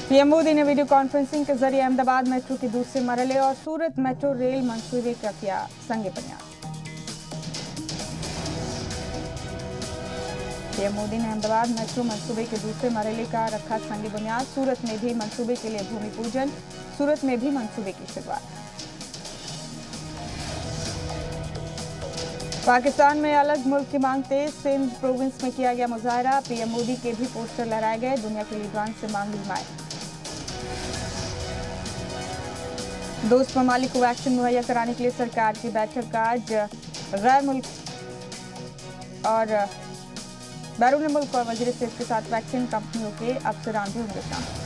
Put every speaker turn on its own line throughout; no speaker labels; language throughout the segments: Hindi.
पीएम मोदी ने वीडियो कॉन्फ्रेंसिंग के जरिए अहमदाबाद मेट्रो के दूसरे मरहले और सूरत मेट्रो रेल मंसूबे का किया संग बुनियाद। पीएम मोदी ने अहमदाबाद मेट्रो मंसूबे के दूसरे मरहले का रखा संग बुनियाद। सूरत में भी मंसूबे के लिए भूमि पूजन, सूरत में भी मंसूबे की शुरुआत। पाकिस्तान में अलग मुल्क की मांग तेज, सिंध प्रोविंस में किया गया मुजाहरा। पीएम मोदी के भी पोस्टर लहराए गए, दुनिया के लीडरान से मांगी हिमायत। दोस्त ममालिक को वैक्सीन मुहैया कराने के लिए सरकार की बैठक आज। गैर मुल्क और बैरून मुल्क और वजीर सेहत के साथ वैक्सीन कंपनियों के अफसरान भी होंगे शामिल।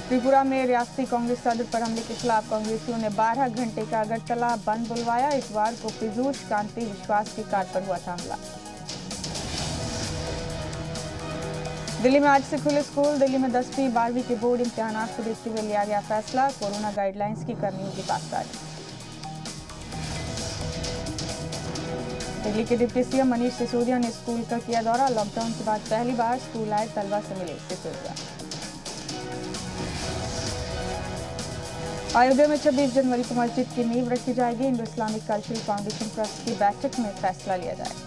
त्रिपुरा में रियासती कांग्रेस सदर पर हमले के खिलाफ कांग्रेसियों ने 12 घंटे का अगरतला बंद बुलवाया। इतवार को पीयूष कांति विश्वास की कार पर हुआ था हमला। दिल्ली में आज से खुले स्कूल। दिल्ली में 10वीं 12वीं के बोर्ड इम्तिहानात को देखते हुए लिया गया फैसला। कोरोना गाइडलाइंस की करनी होगी पासदारी। दिल्ली के डिप्टी सीएम मनीष सिसोदिया ने स्कूल का किया दौरा। लॉकडाउन के बाद पहली बार स्कूल आए तलबा से मिले सिसोदिया। अयोध्या में 26 जनवरी को मस्जिद की नींव रखी जाएगी। Indo Islamic cultural foundation trust की बैठक में फैसला लिया जाएगा।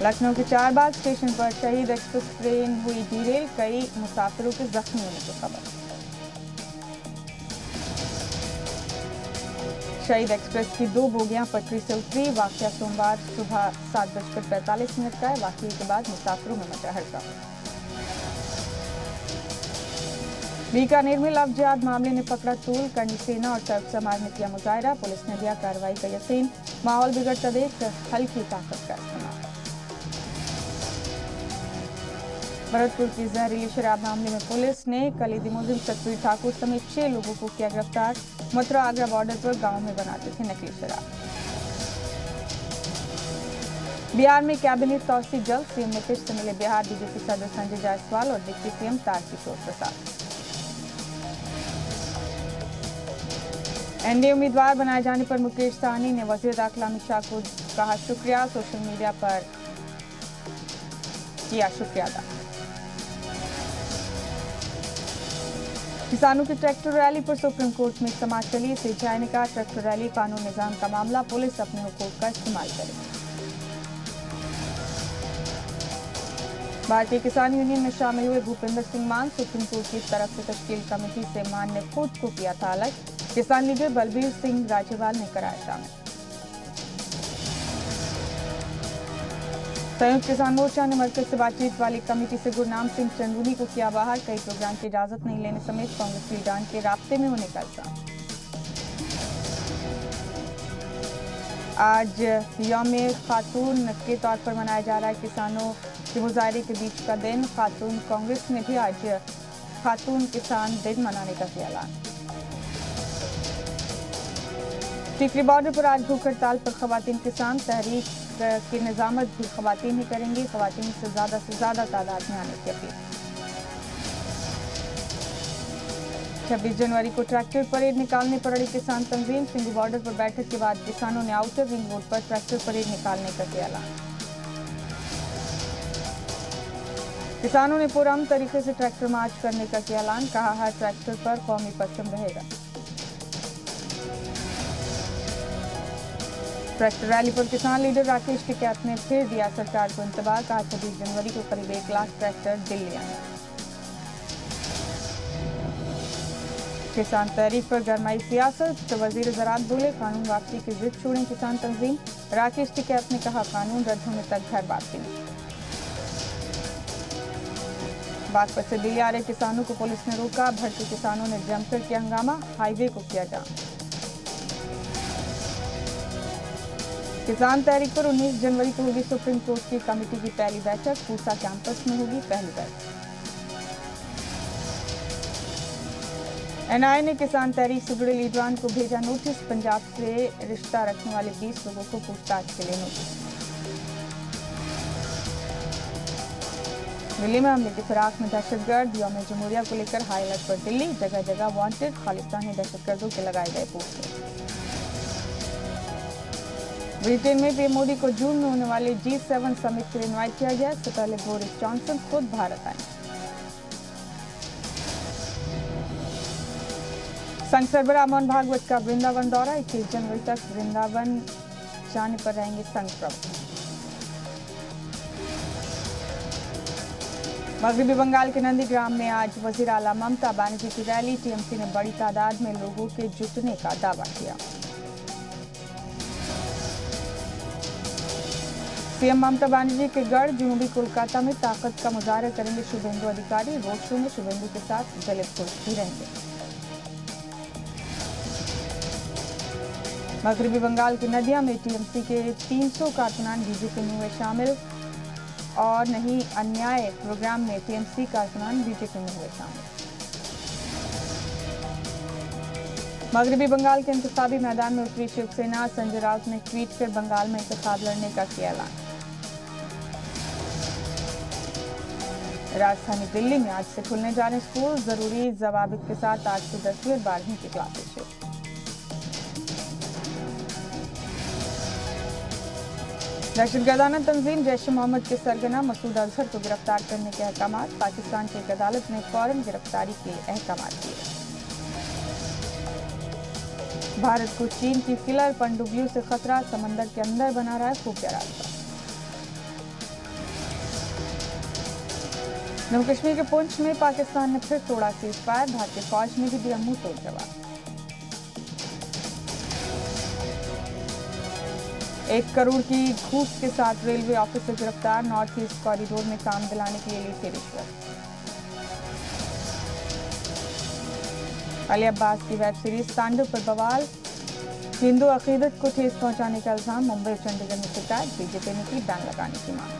लखनऊ के चारबाग स्टेशन पर शहीद एक्सप्रेस ट्रेन हुई डीरेल, कई मुसाफिरों के जख्मी होने की खबर। शहीद एक्सप्रेस की 2 बोगियां पटरी से उतरी। वाकया सोमवार सुबह 7:45 का है। वाकये के बाद मुसाफिरों में मचा हड़कंप। बीकानेर में लव जिहाद मामले ने पकड़ा तूल। करनी सेना और सर्व समाज ने किया मुजाहरा। पुलिस ने दिया कार्रवाई का यकीन। माहौल बिगड़ता देख हल्की ताकत का इस्तेमाल। भरतपुर की जहरीली शराब मामले में पुलिस ने कलीदी मुलजिम सतवीर ठाकुर समेत 6 लोगों को किया गिरफ्तार। मथुरा आगरा बॉर्डर पर गांव में बनाते थे नकली शराब। बिहार में कैबिनेट तौसीक जल्द। सीएम नीतीश से मिले बिहार बीजेपी सदस्य संजय जायसवाल और deputy CM Tarkishore Prasad. NDA उम्मीदवार बनाए जाने पर मुकेश सहनी ने वजीर दाखिला अमित शाह को कहा शुक्रिया। सोशल मीडिया पर किया शुक्रिया अदा। किसानों की ट्रैक्टर रैली पर सुप्रीम कोर्ट में समाअत चली। सीजेआई ने कहा ट्रैक्टर रैली कानून निजाम का मामला, पुलिस अपने हुकूक का इस्तेमाल करे। भारतीय किसान यूनियन में शामिल हुए भूपेंद्र सिंह मान। सुप्रीम कोर्ट की तरफ से तश्कील कमेटी से मान ने खुद को किया था अलग। किसान लीडर बलबीर सिंह राजेवाल ने कराया शामिल। संयुक्त किसान मोर्चा ने मरकज से बातचीत वाली कमेटी से गुरनाम सिंह चंदूनी को किया बाहर। कई प्रोग्राम की इजाजत नहीं लेने समेत कांग्रेस लीडरान के राब्ते में होने का इल्जाम। आज यौम खातून के तौर पर मनाया जा रहा है किसानों के मुजाहरे के बीच का दिन। खातून कांग्रेस ने भी आज खातून किसान दिन मनाने का किया ऐलान। टिकरी बॉर्डर पर आज भूख हड़ताल पर खवातीन किसान। तहरीक की निजामत भी खवातीन ही करेंगी। खवातीन से ज्यादा तादाद में आने की अपील। 26 जनवरी को ट्रैक्टर परेड निकालने पर अड़ी किसान तंजीम। सिंघू बॉर्डर पर बैठक के बाद किसानों ने आउटर रिंग रोड पर ट्रैक्टर परेड निकालने का किया ऐलान। किसानों ने पुरअमन तरीके से ट्रैक्टर मार्च करने का किया ऐलान। कहा हर ट्रैक्टर पर कौमी परचम रहेगा। ट्रैक्टर रैली पर किसान लीडर राकेश टिकैत ने फिर दिया सरकार को इंतबाह। कहा 26 जनवरी को करीब 1 लाख ट्रैक्टर दिल्ली आए। किसान तहरीक पर गरमाई सियासत। वजीर ज़राअत बोले कानून वापसी की जिद छोड़ें किसान तंजीम। राकेश टिकैत ने कहा कानून रद्द होने तक घर वापसी नहीं। बागपत से दिल्ली आ रहे किसानों को पुलिस ने रोका। भड़के किसानों ने जमकर किया हंगामा। हाईवे को किया जाम। किसान तहरीक पर 19 जनवरी को होगी सुप्रीम कोर्ट की कमेटी की पहली बैठक। पूसा कैंपस में होगी पहली बैठक। एनआईए ने किसान तहरीक से जुड़े लीडरान को भेजा नोटिस। पंजाब से रिश्ता रखने वाले 20 लोगों को पूछताछ के लिए नोटिस। दिल्ली में हमले की फिराक में दहशतगर्द। यौम जमहूरिया को लेकर हाई अलर्ट पर दिल्ली। जगह जगह वांटेड। खालिस्तानी दहशतगर्दों के लगाए गए पोस्टर। ब्रिटेन में पीएम मोदी को जून में होने वाले G7 समिट के लिए इनवाइट किया गया। इससे पहले बोरिस जॉनसन खुद भारत आए। संघ सरबराह मोहन भागवत का वृंदावन दौरा। 21 जनवरी तक वृंदावन जाने पर रहेंगे संघ प्रमुख। मगरबी बंगाल के नंदीग्राम में आज वजीर आला ममता बनर्जी की रैली। टीएमसी ने बड़ी तादाद में लोगों के जुटने का दावा किया। सीएम ममता बनर्जी के गढ़ जनूबी कोलकाता में ताकत का मुजाहरा करेंगे शुभेंदु अधिकारी। रोड शो में शुभेंदु के साथ दलित पुरुष भी रहेंगे। मगरबी बंगाल की नदिया में टीएमसी के 300 कारकुनान बीजेपी में हुए शामिल। और नहीं अन्याय प्रोग्राम में टीएमसी कारकुनान बीजेपी में हुए शामिल। मगरबी बंगाल के इंतखाबी मैदान में उतरी शिवसेना। संजय राउत ने ट्वीट कर बंगाल में इंतखाब लड़ने का किया ऐलान। राजधानी दिल्ली में आज से खुलने जा रहे स्कूल। जरूरी जवाबित के साथ 8 से 10वीं और 12वीं की क्लासेस शुरू। दहशतगर्दाना तंजीम जैश ए मोहम्मद के सरगना मसूद अजहर को गिरफ्तार करने के अहकाम। पाकिस्तान की एक अदालत ने फौरन गिरफ्तारी के अहकाम दिए। भारत को चीन की किलर पनडुब्बियों से खतरा। समंदर के अंदर बना रहा है खुफिया रास्ता। जम्मू कश्मीर के पुंछ में पाकिस्तान ने फिर तोड़ा सीजफायर। भारतीय फौज ने भी दिया मुंह तोड़ जवाब। 1 करोड़ की घूस के साथ रेलवे ऑफिसर गिरफ्तार। नॉर्थ ईस्ट कॉरिडोर में काम दिलाने के लिए ली थी रिश्वत। अली अब्बास की वेब सीरीज तांडव पर बवाल। हिंदू अकीदत को ठेस पहुंचाने का इल्जाम। मुंबई और चंडीगढ़ में शिकायत। बीजेपी ने की बैन लगाने की मांग।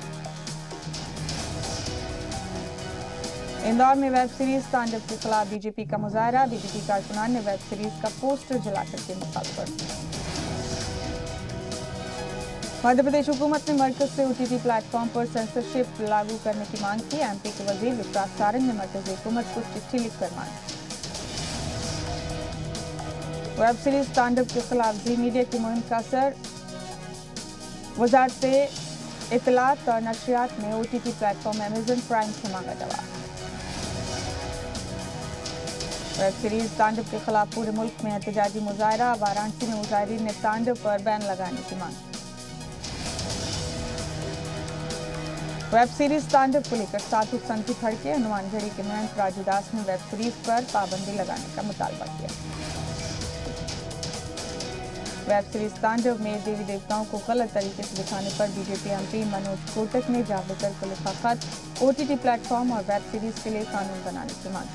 इंदौर में वेब सीरीज तांडव के खिलाफ बीजेपी का मुजाहरा। बीजेपी कारकुनान ने वेब सीरीज का पोस्टर जलाकर की मुखालफत। मध्य प्रदेश हुकूमत ने मरकज से ओटीटी प्लेटफॉर्म पर सेंसरशिप लागू करने की मांग की। एमपी के वजीर विकास सारंग ने मरकजी हुकूमत को चिट्ठी लिखकर मांगी। वेब सीरीज तांडव के खिलाफ जी मीडिया की मुहिम का असर। वजारत इत्तलात और नशरियात ने ओटीटी प्लेटफॉर्म अमेजन प्राइम से मांगा जवाब। वेब सीरीज तांडव के खिलाफ पूरे मुल्क में एहतजाजी मुजाहरा। वाराणसी में मुजाहिरीन ने तांडव पर बैन लगाने की मांग। वेब सीरीज तांडव को लेकर साधु संत भड़के। हनुमानगढ़ी के महंत राजू दास ने वेब सीरीज पर पाबंदी लगाने का मुतालबा किया। वेब सीरीज तांडव में देवी देवताओं को गलत तरीके से दिखाने पर बीजेपी एमपी मनोज कोटक ने जावड़ेकर को लिखा खत। ओटीटी प्लेटफॉर्म और वेब सीरीज के लिए कानून बनाने की मांग।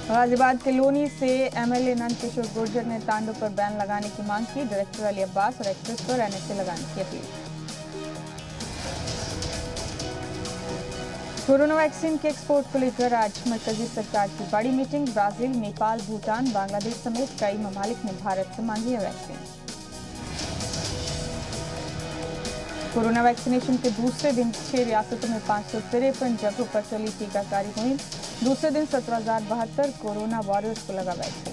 गाजियाबाद के लोनी से एमएलए नंद किशोर गुर्जर ने तांडव पर बैन लगाने की मांग की। डायरेक्टर अली अब्बास और एक्ट्रेस पर एनएसए लगाने की अपील। कोरोना वैक्सीन के एक्सपोर्ट को लेकर आज मरकजी सरकार की बड़ी मीटिंग। ब्राजील, नेपाल, भूटान, बांग्लादेश समेत कई ममालिक ने भारत से मांगी है वैक्सीन। कोरोना वैक्सीनेशन के दूसरे दिन 6 रियासतों में 553 जगहों पर चली टीकाकारी मुहिम। दूसरे दिन 17,072 कोरोना वॉरियर्स को लगा वैक्सीन।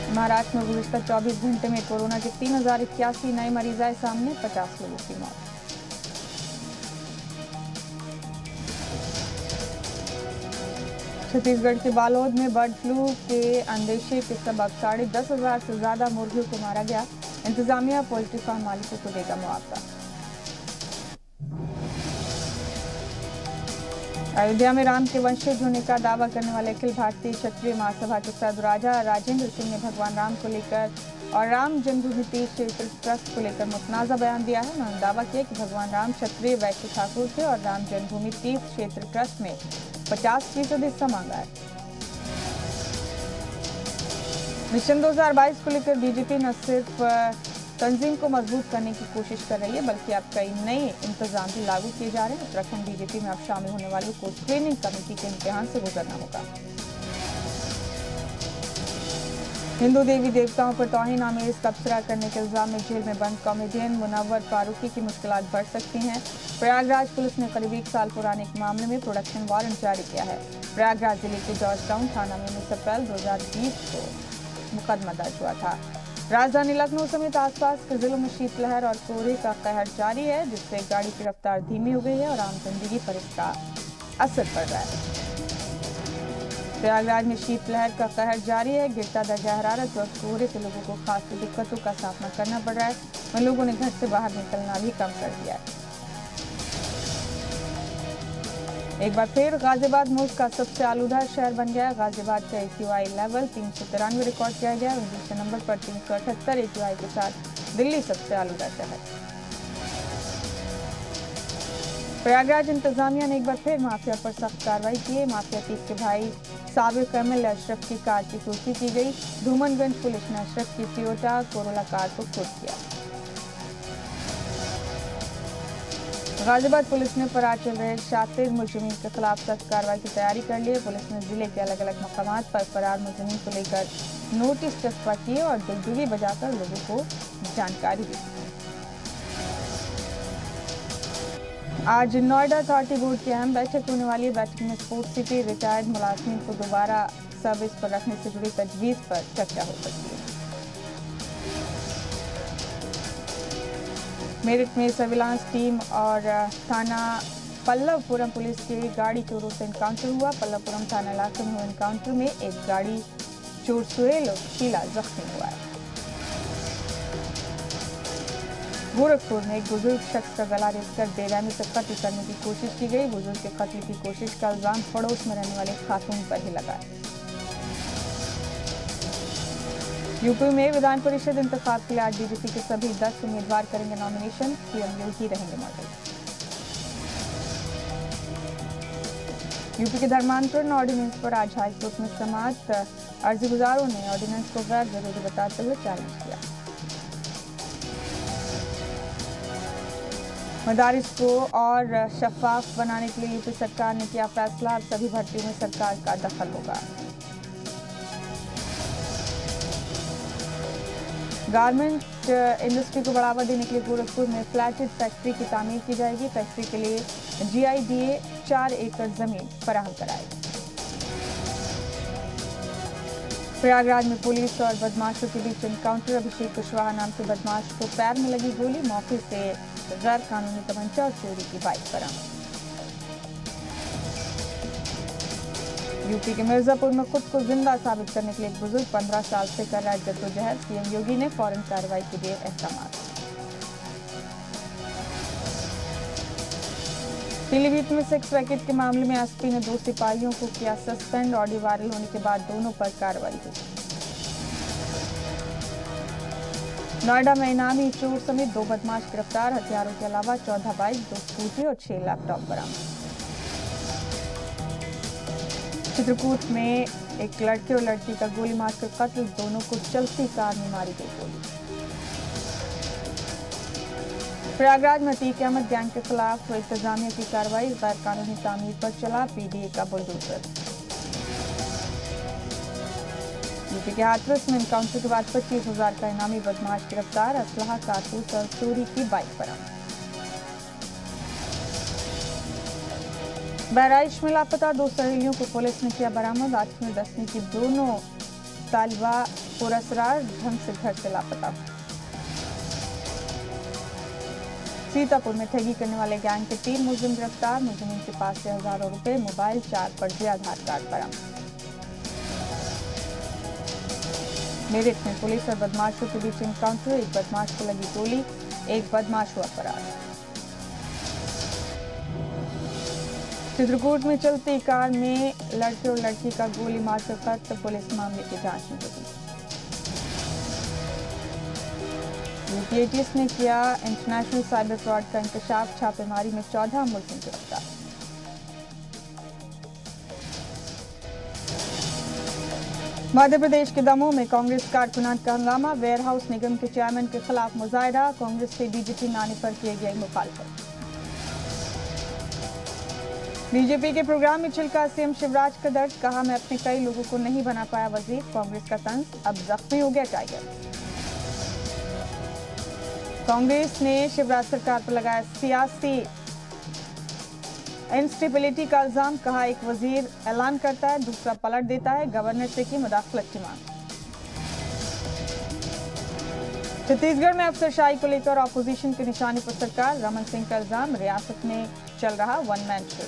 महाराष्ट्र में गुज़िश्ता 24 घंटे में कोरोना के 3081 नए मरीज आए सामने। 50 लोगों की मौत। छत्तीसगढ़ के बालोद में बर्ड फ्लू के अंदेशे के सबब 10,500 से ज्यादा मुर्गियों को मारा गया। इंतजामिया पोल्ट्री फार्म मालिकों को देगा मुआवजा। अयोध्या में राम के वंशज होने का दावा करने वाले अखिल भारतीय क्षत्रिय महासभा के सदर राजा राजेंद्र सिंह ने भगवान राम को लेकर और राम जन्मभूमि तीर्थ क्षेत्र ट्रस्ट को लेकर मुतनाज़ा बयान दिया है। उन्होंने दावा किया कि भगवान राम क्षत्रिय वैश्य ठाकुर थे और राम जन्मभूमि तीर्थ क्षेत्र ट्रस्ट में 50% हिस्सा मांगा है। मिशन 2022 को लेकर बीजेपी न सिर्फ तंजीम को मजबूत करने की कोशिश कर रही है बल्कि अब कई नए इंतजाम भी लागू किए जा रहे हैं। उत्तराखंड बीजेपी में अब शामिल होने वालों को स्क्रीनिंग कमेटी के इम्तिहान से गुजरना होगा। हिंदू देवी देवताओं पर तौहीन आमेज तबसरा करने के इल्जाम में जेल में बंद कॉमेडियन मुनव्वर फारूकी की मुश्किलात बढ़ सकती हैं। प्रयागराज पुलिस ने करीब 1 साल पुराने एक मामले में प्रोडक्शन वारंट जारी किया है। प्रयागराज जिले के जॉर्ज टाउन थाना में 19 अप्रैल 2020 को मुकदमा दर्ज हुआ था। राजधानी लखनऊ समेत आसपास के जिलों में शीतलहर और कोहरे का कहर जारी है, जिससे गाड़ी की रफ्तार धीमी हो गई है और आम जिंदगी पर इसका असर पड़ रहा है। प्रयागराज में शीतलहर का कहर जारी है। गिरता दर्जा हरारत और कोहरे से लोगों को खासी दिक्कतों का सामना करना पड़ रहा है। वहीं लोगों ने घर से बाहर निकलना भी कम कर दिया है। एक बार फिर गाजियाबाद मुल्क का सबसे आलूदा शहर बन गया। गाजियाबाद का AQI लेवल 393 रिकॉर्ड किया गया। दूसरे नंबर पर 378 AQI के साथ दिल्ली सबसे आलूदा शहर। प्रयागराज इंतजामिया ने एक बार फिर माफिया पर सख्त कार्रवाई की है। माफिया टीफ के भाई साबिक ML अशरफ की कार की कुर्की की गई। धूमनगंज पुलिस ने अशरफ की टोयोटा कोरोला कार को कुर्क किया। गाजियाबाद पुलिस ने फरार चल रहे शातिर मुजरिमीन के खिलाफ सख्त कार्रवाई की तैयारी कर ली है। पुलिस ने जिले के अलग अलग मकामात पर फरार मुजरिमीन को लेकर नोटिस चस्पा किए और दुगदुगी बजाकर लोगों को जानकारी दी। आज नोएडा अथॉरिटी बोर्ड की अहम बैठक होने वाली है। बैठक में स्पोर्ट्स सिटी रिटायर्ड मुलाजिमीन को दोबारा सर्विस पर रखने से जुड़ी तजवीज़ पर चर्चा हो सकती है। मेरठ में सर्विलांस टीम और थाना पल्लवपुरम पुलिस की गाड़ी चोरों से एनकाउंटर हुआ। पल्लवपुरम थाना इलाके में हुए एनकाउंटर में एक गाड़ी चोर सुहेल और शीला जख्मी हुआ है। गोरखपुर में एक बुजुर्ग शख्स का गला रेतकर बेरहमी से कत्ल करने की कोशिश की गई। बुजुर्ग के कत्ल की कोशिश का इल्जाम पड़ोस में रहने वाले खातून पर ही लगा है। यूपी में विधान परिषद इंतखाब के लिए आज बीजेपी के सभी 10 उम्मीदवार करेंगे नॉमिनेशन। सीएम योगी रहेंगे मौजूद। यूपी के धर्मांतरण ऑर्डिनेंस पर आज हाईकोर्ट में समाअत। अर्जीगुजारों ने ऑर्डिनेंस को गैर जरूरी बताते हुए चैलेंज किया। मदारिस को और शफाफ बनाने के लिए यूपी सरकार ने किया फैसला। अब सभी भर्तियों में सरकार का दखल होगा। गारमेंट इंडस्ट्री को बढ़ावा देने के लिए गोरखपुर में फ्लैटेड फैक्ट्री की तामीर की जाएगी। फैक्ट्री के लिए GIDA 4 एकड़ जमीन फराहम कराएगी। प्रयागराज में पुलिस और बदमाशों के बीच एनकाउंटर। अभिषेक कुशवाहा नाम के बदमाश को पैर में लगी गोली। मौके से गैर कानूनी तमंचा और चोरी की बाइक बरामद। यूपी के मिर्जापुर में खुद को जिंदा साबित करने के लिए एक बुजुर्ग 15 साल से कर रहा है जद्दोजहद। सीएम योगी ने फौरन कार्रवाई के दिए अहकाम। पीलीभीत में सेक्स रैकेट के मामले में एसपी ने 2 सिपाहियों को किया सस्पेंड। ऑडियो वायरल होने के बाद दोनों पर कार्रवाई हुई। नोएडा में इनामी चोर समेत 2 बदमाश गिरफ्तार। हथियारों के अलावा 14 बाइक, 2 स्कूटी और 6 लैपटॉप बरामद। चित्रकूट में एक लड़के और लड़की का गोली मारकर कत्ल। दोनों को चलती कार में मारी गई गोली। प्रयागराज में अतीक अहमद गैंग के खिलाफ इंतजामिया की कार्रवाई। गैर कानूनी तामीर पर चला PDA का बुलडोजर। यूपी के हाथरस में एनकाउंटर के बाद 25,000 का इनामी बदमाश गिरफ्तार। असलहा, कारतूस और चोरी की बाइक बरामद। बहराइच में लापता 2 सहेलियों को पुलिस ने किया बरामद। 8वीं और 10वीं की दोनों तालिबा पुरस्कार ढंग से घर से लापता। सीतापुर में ठगी करने वाले गैंग के 3 मुलजिम गिरफ्तार। मुलजिम के पास से हजारों रुपए, मोबाइल, 4 फर्जी आधार कार्ड बरामद। मेरठ में पुलिस और बदमाशों के बीच एनकाउंटर। एक बदमाश को लगी गोली, एक बदमाश हुआ फरार। चित्रकूट में चलती कार में लड़के और लड़की का गोली मारकर कत्ल। पुलिस मामले की जांच में जुटी। यूपी ATS ने किया इंटरनेशनल साइबर फ्रॉड का इंकशाफ। छापेमारी में 14 मुलजिम गिरफ्तार। मध्य प्रदेश के दमोह में कांग्रेस कारकुनान का हंगामा। वेयर हाउस निगम के चेयरमैन के खिलाफ मुजाहिरा। कांग्रेस से BJP में आने पर किए गए मुखालफत। बीजेपी के प्रोग्राम में छिलका सीएम शिवराज का दर्द, कहा मैं अपने कई लोगों को नहीं बना पाया वजीर, कांग्रेस का तंज अब जख्मी हो गया टाइगर। कांग्रेस ने शिवराज सरकार पर लगाया सियासी इंस्टेबिलिटी का इल्जाम, कहा एक वजीर ऐलान करता है दूसरा पलट देता है, गवर्नर से की मुदाखलत की मांग। छत्तीसगढ़ में अफसरशाही को लेकर ऑपोजिशन की निशाने पर सरकार, रमन सिंह का इल्जाम, रियासत में चल रहा one man show.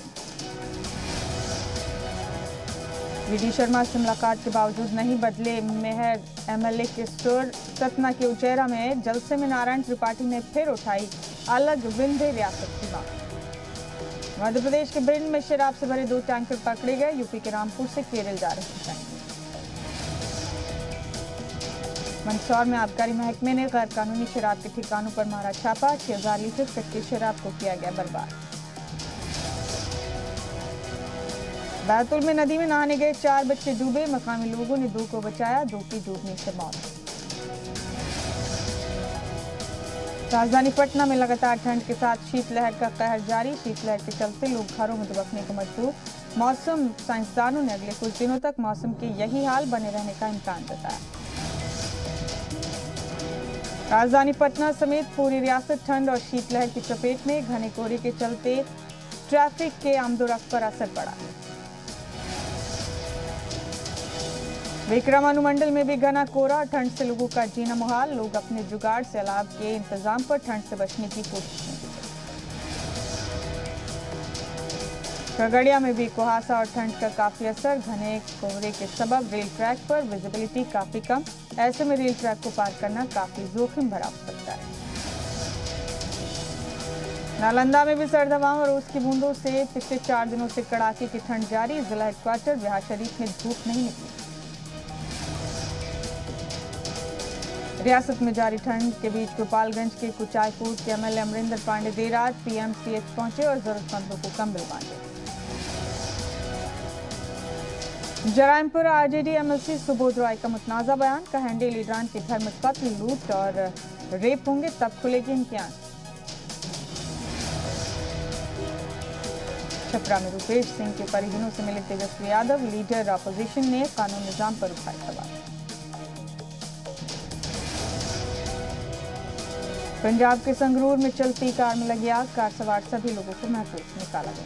VD Sharma से मुलाकात के बावजूद नहीं बदले मेहर एमएलए के सुर, सतना के उचेरा में जलसे में नारायण त्रिपाठी ने फिर उठाई अलग विंध्य रियासत की मांग। मध्य प्रदेश के भिंड में शराब से भरे 2 टैंकर पकड़े गए, यूपी के रामपुर से केरल जा रहे टैंकर। मंदसौर में आबकारी महकमे ने गैर कानूनी शराब के ठिकानों पर मारा छापा, 6000 लीटर कच्ची शराब को किया गया बर्बाद। बैतूल में नदी में नहाने गए 4 बच्चे डूबे, मकामी लोगों ने 2 को बचाया, 2 की डूबने से मौत। राजधानी पटना में लगातार ठंड के साथ शीतलहर का कहर जारी, शीतलहर के चलते लोग घरों में दुबकने को मजबूर। मौसम साइंसदानों ने अगले कुछ दिनों तक मौसम के यही हाल बने रहने का इम्कान जताया। राजधानी पटना समेत पूरी रियासत ठंड और शीतलहर की चपेट में, घने कोहरे के चलते ट्रैफिक के आमदोरफ्त पर असर पड़ा। विक्रम अनुमंडल में भी घना कोहरा, ठंड से लोगों का जीना मुहाल, लोग अपने जुगाड़ से अलाव के इंतजाम पर ठंड से बचने की कोशिश में। खगड़िया में भी कुहासा और ठंड का काफी असर, घने कोहरे के सबब रेल ट्रैक पर विजिबिलिटी काफी कम, ऐसे में रेल ट्रैक को पार करना काफी जोखिम भरा हो सकता है। नालंदा में भी सर्द हवाओं और ओस की बूंदों से पिछले 4 दिनों से कड़ाके की ठंड जारी, जिला हेडक्वार्टर बिहारशरीफ में धूप नहीं निकली। रियासत में जारी ठंड के बीच गोपालगंज के कुचायकोट के एमएलए अमरिंदर पांडे देर रात पीएमसीएच पहुंचे और जरूरतमंदों को कंबल बांटे। जरायमपुर आरजेडी एमएलसी सुबोध रॉय का मुतनाज़ा बयान, का हैंडे लीडरान के घर में कत्ल, लूट और रेप होंगे तब खुलेगी इनकी आंख। छपरा में रुपेश सिंह के परिजनों से मिले तेजस्वी यादव, लीडर अपोजिशन ने कानून निजाम पर उठाए सवाल। पंजाब के संगरूर में चलती कार में लगी आग, कार सवार सभी लोगों को महफूज निकाला गया।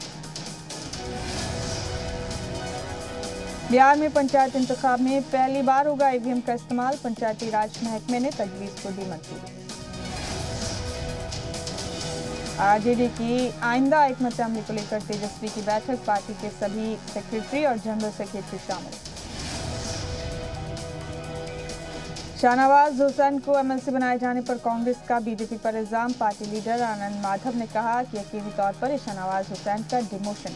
बिहार में पंचायत इंतखाब में पहली बार होगा ईवीएम का इस्तेमाल, पंचायती राज महकमे ने तजवीज को दी मंजूरी। आरजेडी की आइंदा हिकमत अमली को लेकर तेजस्वी की बैठक, पार्टी के सभी सेक्रेटरी और जनरल सेक्रेटरी शामिल। शाहनवाज हुसैन को एमएलसी बनाए जाने पर कांग्रेस का बीजेपी पर इल्जाम, पार्टी लीडर आनंद माधव ने कहा कि यकीनी तौर पर शाहनवाज हुसैन का डिमोशन।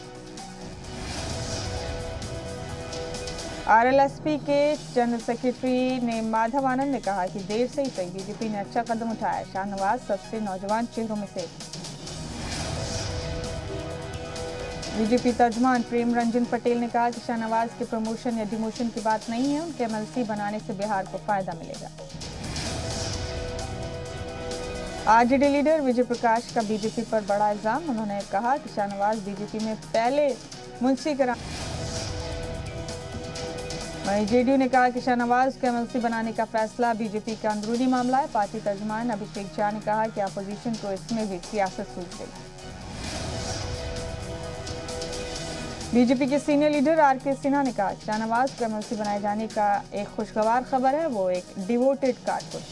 आरएलएसपी के जनरल सेक्रेटरी ने माधव आनंद ने कहा कि देर से ही सही बीजेपी ने अच्छा कदम उठाया, शाहनवाज सबसे नौजवान चेहरों में से। बीजेपी तर्जुमान प्रेम रंजन पटेल ने कहा कि शाहनवाज के प्रमोशन या डिमोशन की बात नहीं है, उनके एमएलसी बनाने से बिहार को फायदा मिलेगा। आरजेडी लीडर विजय प्रकाश का बीजेपी पर बड़ा इल्जाम, उन्होंने कहा कि शाहनवाज बीजेपी में पहले मुंशी वहीं जेडीयू ने कहा कि शाहनवाज को एमएलसी बनाने का फैसला बीजेपी का अंदरूनी मामला है। पार्टी तर्जुमान अभिषेक झा ने कहा कि अपोजिशन को इसमें भी सियासत सूझ गई। बीजेपी के सीनियर लीडर आरके सिन्हा ने कहा शाहनवाज को एमएलसी बनाए जाने का एक खुशगवार खबर है, वो एक डिवोटेड कारकुन।